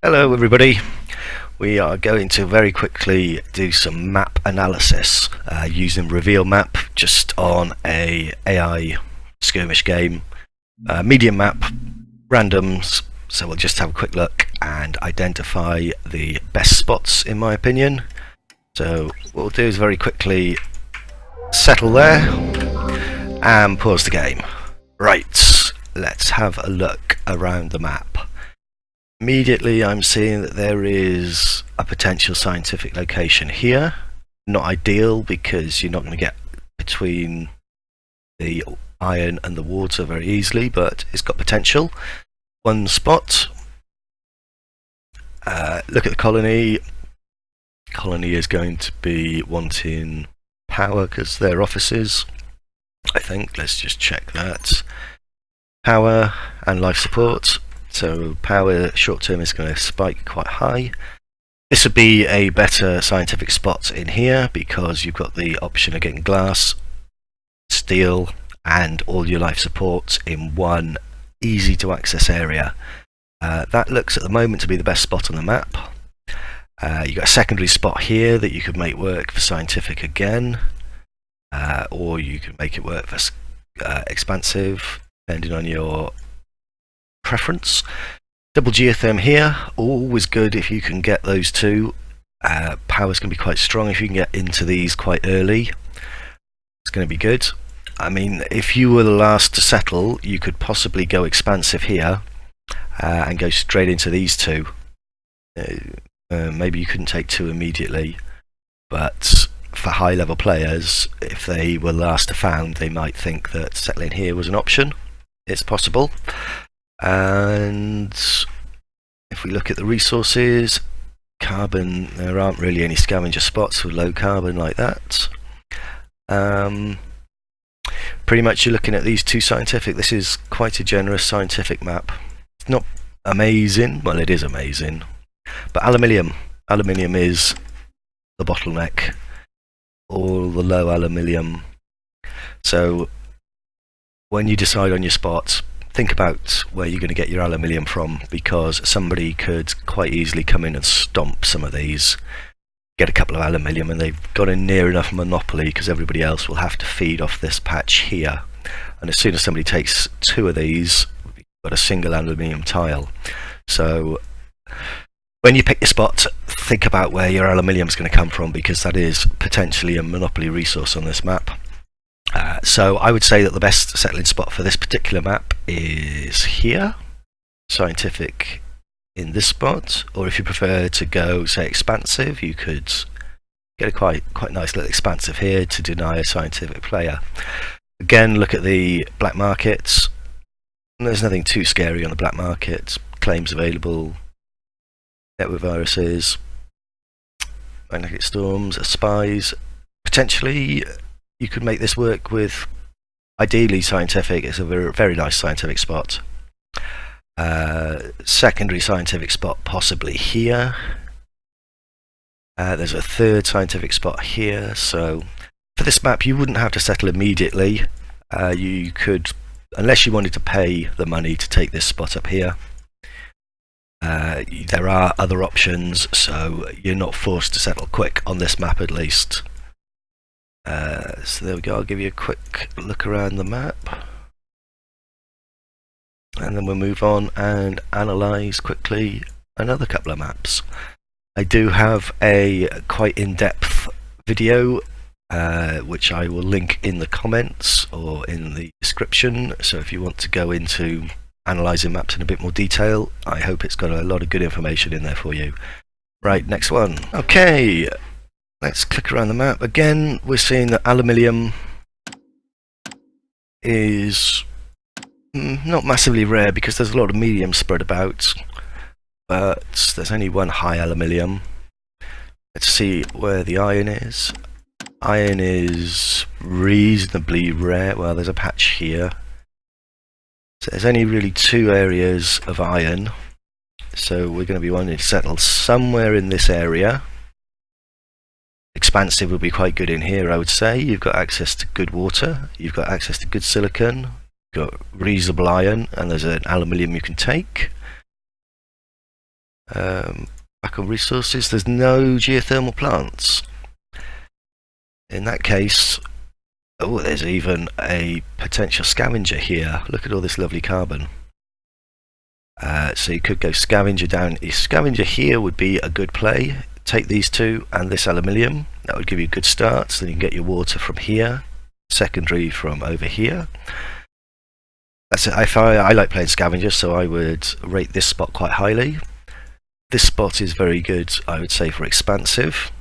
Hello everybody, we are going to very quickly do some map analysis using Reveal Map just on a AI skirmish game, medium map, randoms, so we'll just have a quick look and identify the best spots in my opinion. So what we'll do is very quickly settle there and pause the game. Right, let's have a look around the map. Immediately I'm seeing that there is a potential scientific location here. Not ideal because you're not going to get between the iron and the water very easily, but it's got potential. One spot. Look at the colony. Colony is going to be wanting power because they're offices, I think. Let's just check that. Power and life support. So power short term is going to spike quite high. This would be a better scientific spot in here because you've got the option of getting glass, steel and all your life support in one easy to access area. That looks at the moment to be the best spot on the map. You've got a secondary spot here that you could make work for scientific again, or you could make it work for expansive depending on your preference. Double geotherm here, always good if you can get those two. Power's going to be quite strong if you can get into these quite early. It's going to be good. I mean, if you were the last to settle, you could possibly go expansive here and go straight into these two. Maybe you couldn't take two immediately, but for high level players, if they were last to found, they might think that settling here was an option. It's possible. And if we look at the resources, carbon, there aren't really any scavenger spots with low carbon like that. Pretty much you're looking at these two scientific. This is quite a generous scientific map. It's not amazing, well it is amazing, but aluminium is the bottleneck, all the low aluminium. So when you decide on your spots, think about where you're going to get your aluminium from, because somebody could quite easily come in and stomp some of these, get a couple of aluminium, and they've got a near enough monopoly because everybody else will have to feed off this patch here. And as soon as somebody takes two of these, you've got a single aluminium tile. So when you pick your spot, think about where your aluminium is going to come from, because that is potentially a monopoly resource on this map. So I would say that the best settling spot for this particular map is here, scientific in this spot, or if you prefer to go say expansive, you could get a quite nice little expansive here to deny a scientific player. Again, look at the black markets. There's nothing too scary on the black market. Claims available, network viruses, magnetic storms, spies. Potentially you could make this work with ideally scientific. It's a very nice scientific spot. Secondary scientific spot possibly here. There's a third scientific spot here. So for this map you wouldn't have to settle immediately. You could, unless you wanted to pay the money to take this spot up here. There are other options, so you're not forced to settle quick on this map at least. So there we go, I'll give you a quick look around the map and then we'll move on and analyse quickly another couple of maps. I do have a quite in-depth video which I will link in the comments or in the description, so if you want to go into analysing maps in a bit more detail, I hope it's got a lot of good information in there for you. Right, next one. Okay, let's click around the map. Again, we're seeing that aluminium is not massively rare because there's a lot of medium spread about, but there's only one high aluminium. Let's see where the iron is. Iron is reasonably rare. Well, there's a patch here. So there's only really two areas of iron, so we're going to be wanting to settle somewhere in this area. Expansive would be quite good in here, I would say. You've got access to good water, you've got access to good silicon, you've got reasonable iron, and there's an aluminium you can take. Back on resources, there's no geothermal plants. In that case, oh, there's even a potential scavenger here. Look at all this lovely carbon. So you could go scavenger down. Scavenger here would be a good play. Take these two and this aluminium. That would give you a good start. So then you can get your water from here, secondary from over here. That's it. I like playing scavenger, so I would rate this spot quite highly. This spot is very good, I would say, for expansive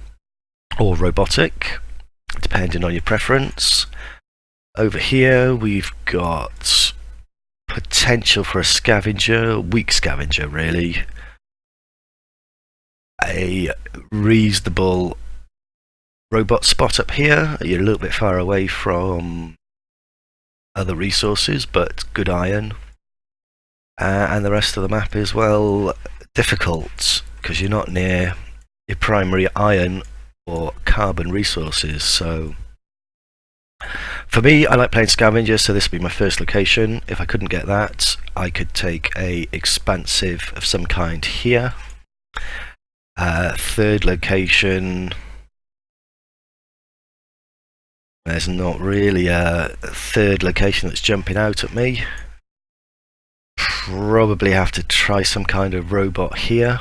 or robotic, depending on your preference. Over here we've got potential for a scavenger, weak scavenger really. A reasonable robot spot up here. You're a little bit far away from other resources, but good iron. And the rest of the map is, well, difficult because you're not near your primary iron or carbon resources. So for me, I like playing scavenger, so this would be my first location. If I couldn't get that, I could take a expansive of some kind here. Third location, there's not really a third location that's jumping out at me. Probably have to try some kind of robot here.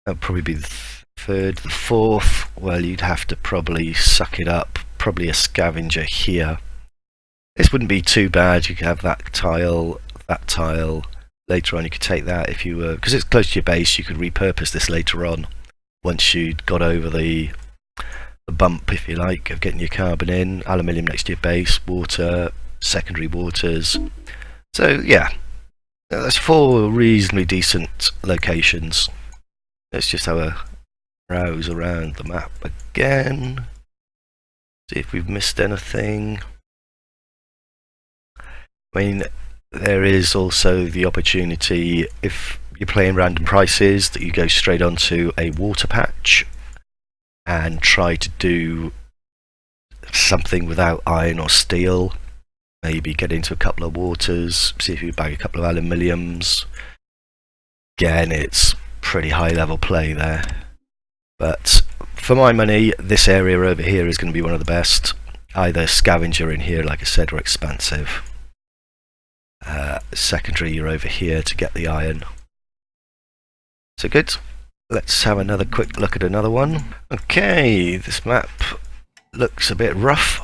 That'll probably be the third. The fourth, well, you'd have to probably suck it up. Probably a scavenger here. This wouldn't be too bad. You could have that tile, that tile. Later on you could take that if you were, because it's close to your base, you could repurpose this later on once you'd got over the bump, if you like, of getting your carbon in. Aluminium next to your base, water, secondary waters. So yeah, that's 4 reasonably decent locations. Let's just have a browse around the map again, see if we've missed anything. I mean, there is also the opportunity, if you're playing random prices, that you go straight onto a water patch and try to do something without iron or steel. Maybe get into a couple of waters, see if you bag a couple of aluminiums. Again, it's pretty high level play there. But for my money, this area over here is going to be one of the best. Either scavenger in here, like I said, or expansive. Secondary, you're over here to get the iron. So good. Let's have another quick look at another one. Okay, this map looks a bit rough.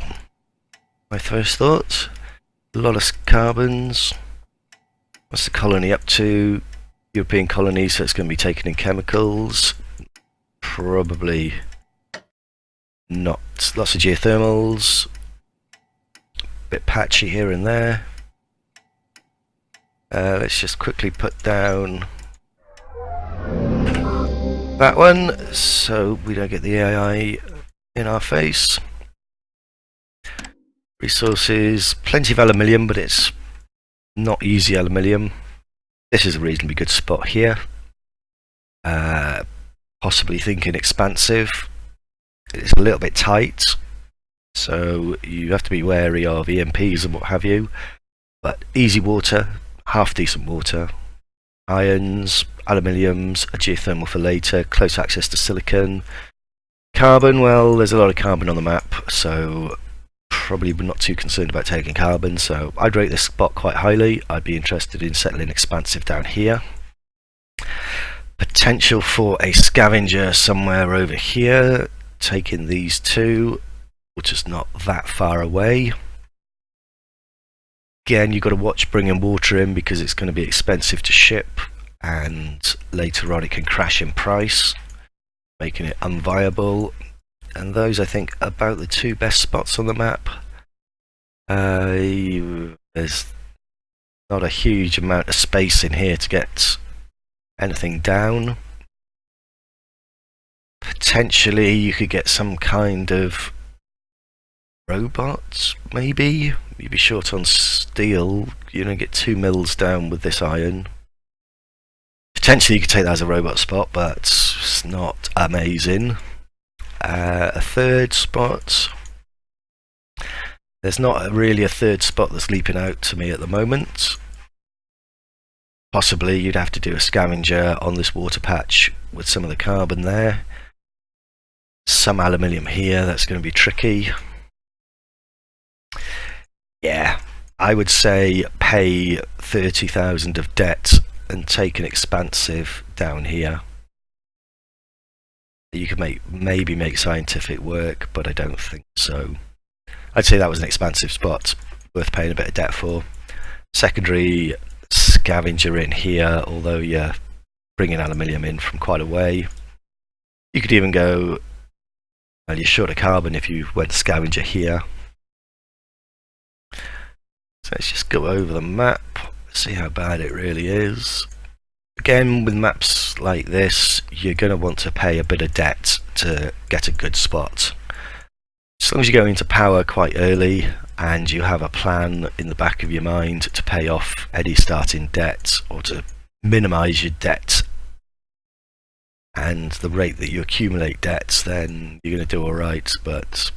My first thoughts. A lot of carbons. What's the colony up to? European colony, so it's going to be taken in chemicals. Probably not. Lots of geothermals. Bit patchy here and there. Let's just quickly put down that one so we don't get the AI in our face. Resources, plenty of aluminium, but it's not easy aluminium. This is a reasonably good spot here. Possibly thinking expansive. It's a little bit tight, so you have to be wary of EMPs and what have you. But easy water, half decent water. Irons, aluminiums, a geothermal for later, close access to silicon. Carbon, well, there's a lot of carbon on the map, so probably not too concerned about taking carbon, so I'd rate this spot quite highly. I'd be interested in settling expansive down here. Potential for a scavenger somewhere over here, taking these two, which is not that far away. Again, you've got to watch bringing water in because it's going to be expensive to ship, and later on it can crash in price, making it unviable. And those, I think, are about the 2 best spots on the map. There's not a huge amount of space in here to get anything down. Potentially you could get some kind of robots, maybe. You'd be short on steel. You don't get 2 mils down with this iron. Potentially you could take that as a robot spot, but it's not amazing. A third spot. There's not really a third spot that's leaping out to me at the moment. Possibly you'd have to do a scavenger on this water patch with some of the carbon there. Some aluminium here, that's going to be tricky. Yeah, I would say pay 30,000 of debt and take an expansive down here. You could maybe make scientific work, but I don't think so. I'd say that was an expansive spot, worth paying a bit of debt for. Secondary scavenger in here, although you're bringing aluminium in from quite a way. You could even go, well, you're short of carbon if you went scavenger here. So let's just go over the map, see how bad it really is. Again, with maps like this, you're going to want to pay a bit of debt to get a good spot. As long as you go into power quite early and you have a plan in the back of your mind to pay off any starting debt or to minimise your debt and the rate that you accumulate debts, then you're going to do alright. But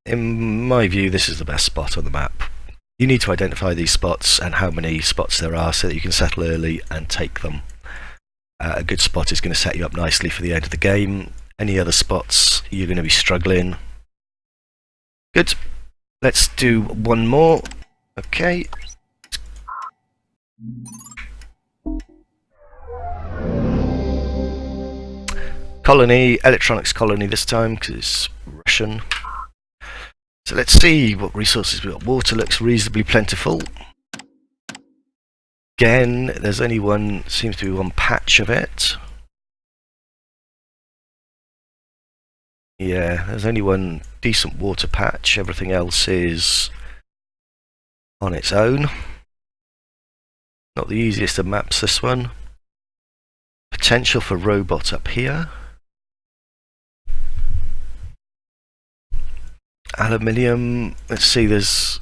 in my view, this is the best spot on the map. You need to identify these spots and how many spots there are so that you can settle early and take them. A good spot is going to set you up nicely for the end of the game. Any other spots, you're going to be struggling. Good. Let's do one more. Okay. Colony, electronics colony this time because it's Russian. So let's see what resources we've got. Water looks reasonably plentiful. Again, there's only one, seems to be one patch of it. Yeah, there's only one decent water patch. Everything else is on its own. Not the easiest of maps, this one. Potential for robots up here. Aluminium, let's see, there's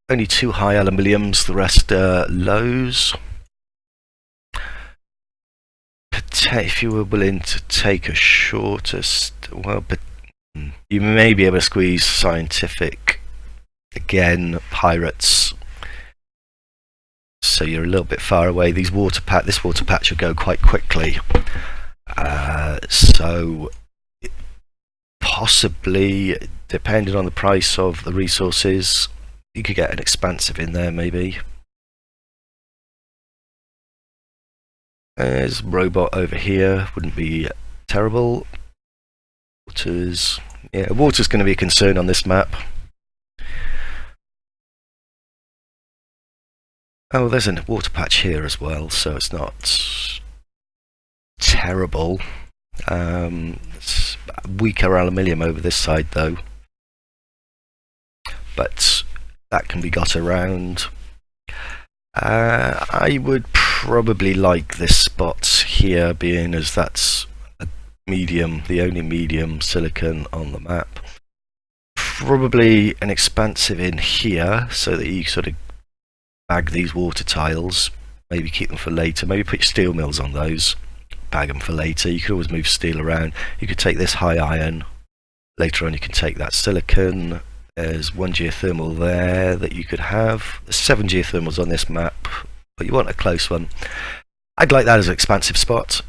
only 2 high aluminiums, the rest are lows. If you were willing to take a shortest, well, but you may be able to squeeze scientific. Again, pirates. So you're a little bit far away. This water patch will go quite quickly. So possibly, depending on the price of the resources, you could get an expansive in there maybe. There's a robot over here, wouldn't be terrible. Water's going to be a concern on this map. Oh, there's a water patch here as well, so it's not terrible. It's weaker aluminium over this side though, but that can be got around. I would probably like this spot here, being as that's a medium, the only medium silicon on the map. Probably an expansive in here so that you sort of bag these water tiles, maybe keep them for later, maybe put your steel mills on those, bag them for later. You could always move steel around. You could take this high iron, later on you can take that silicon. There's 1 geothermal there that you could have. There's 7 geothermals on this map, but you want a close one. I'd like that as an expansive spot.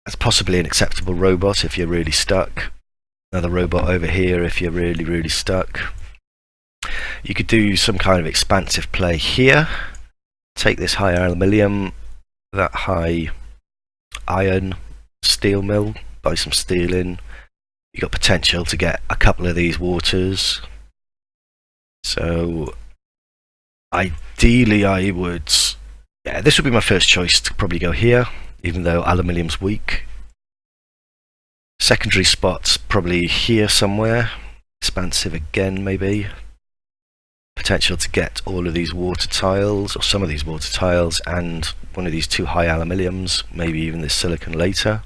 That's possibly an acceptable robot if you're really stuck. Another robot over here if you're really stuck. You could do some kind of expansive play here. Take this high aluminium, that high iron, steel mill, buy some steel in. You've got potential to get a couple of these waters. So ideally I would, yeah, this would be my first choice to probably go here, even though aluminium's weak. Secondary spots probably here somewhere. Expansive again maybe. Potential to get all of these water tiles, or some of these water tiles, and one of these 2 high aluminiums, maybe even this silicon later.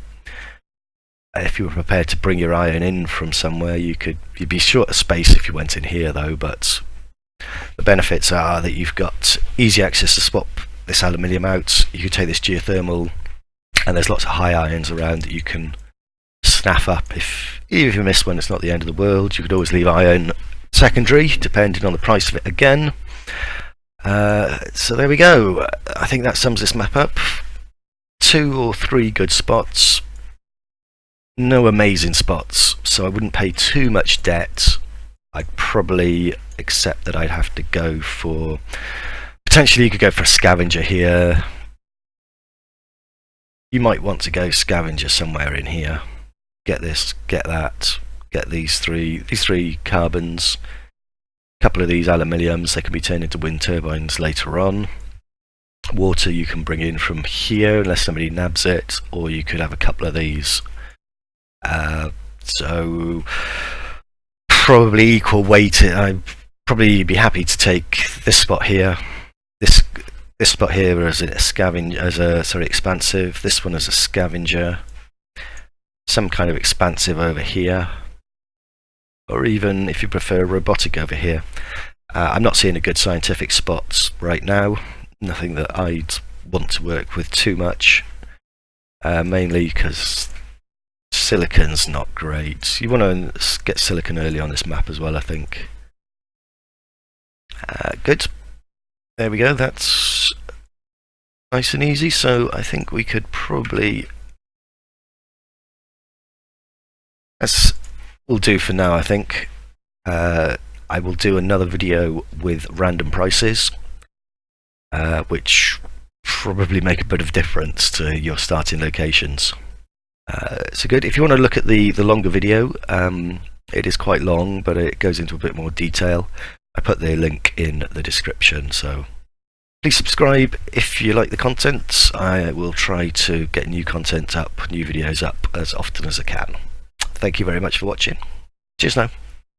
If you were prepared to bring your iron in from somewhere, you'd be short of space if you went in here though, but the benefits are that you've got easy access to swap this aluminium out. You could take this geothermal, and there's lots of high irons around that you can snaff up. Even if you miss one, it's not the end of the world. You could always leave iron secondary, depending on the price of it again. So there we go. I think that sums this map up. 2 or 3 good spots. No amazing spots, so I wouldn't pay too much debt. I'd probably accept that I'd have to go for... Potentially you could go for a scavenger here. You might want to go scavenger somewhere in here. Get this, get that, get these three carbons. A couple of these aluminiums, they can be turned into wind turbines later on. Water you can bring in from here unless somebody nabs it, or you could have a couple of these. So probably equal weight. I'd probably be happy to take this spot here, this spot here as a scavenger, expansive. This one as a scavenger. Some kind of expansive over here, or even if you prefer robotic over here. I'm not seeing a good scientific spots right now. Nothing that I'd want to work with too much, mainly because silicon's not great. You want to get silicon early on this map as well, I think. Good. There we go. That's nice and easy. So I think we could probably... That's will do for now, I think. I will do another video with random prices, which probably make a bit of difference to your starting locations. So good. If you want to look at the longer video, it is quite long, but it goes into a bit more detail. I put the link in the description, so please subscribe if you like the content. I will try to get new content up, new videos up as often as I can. Thank you very much for watching. Cheers now.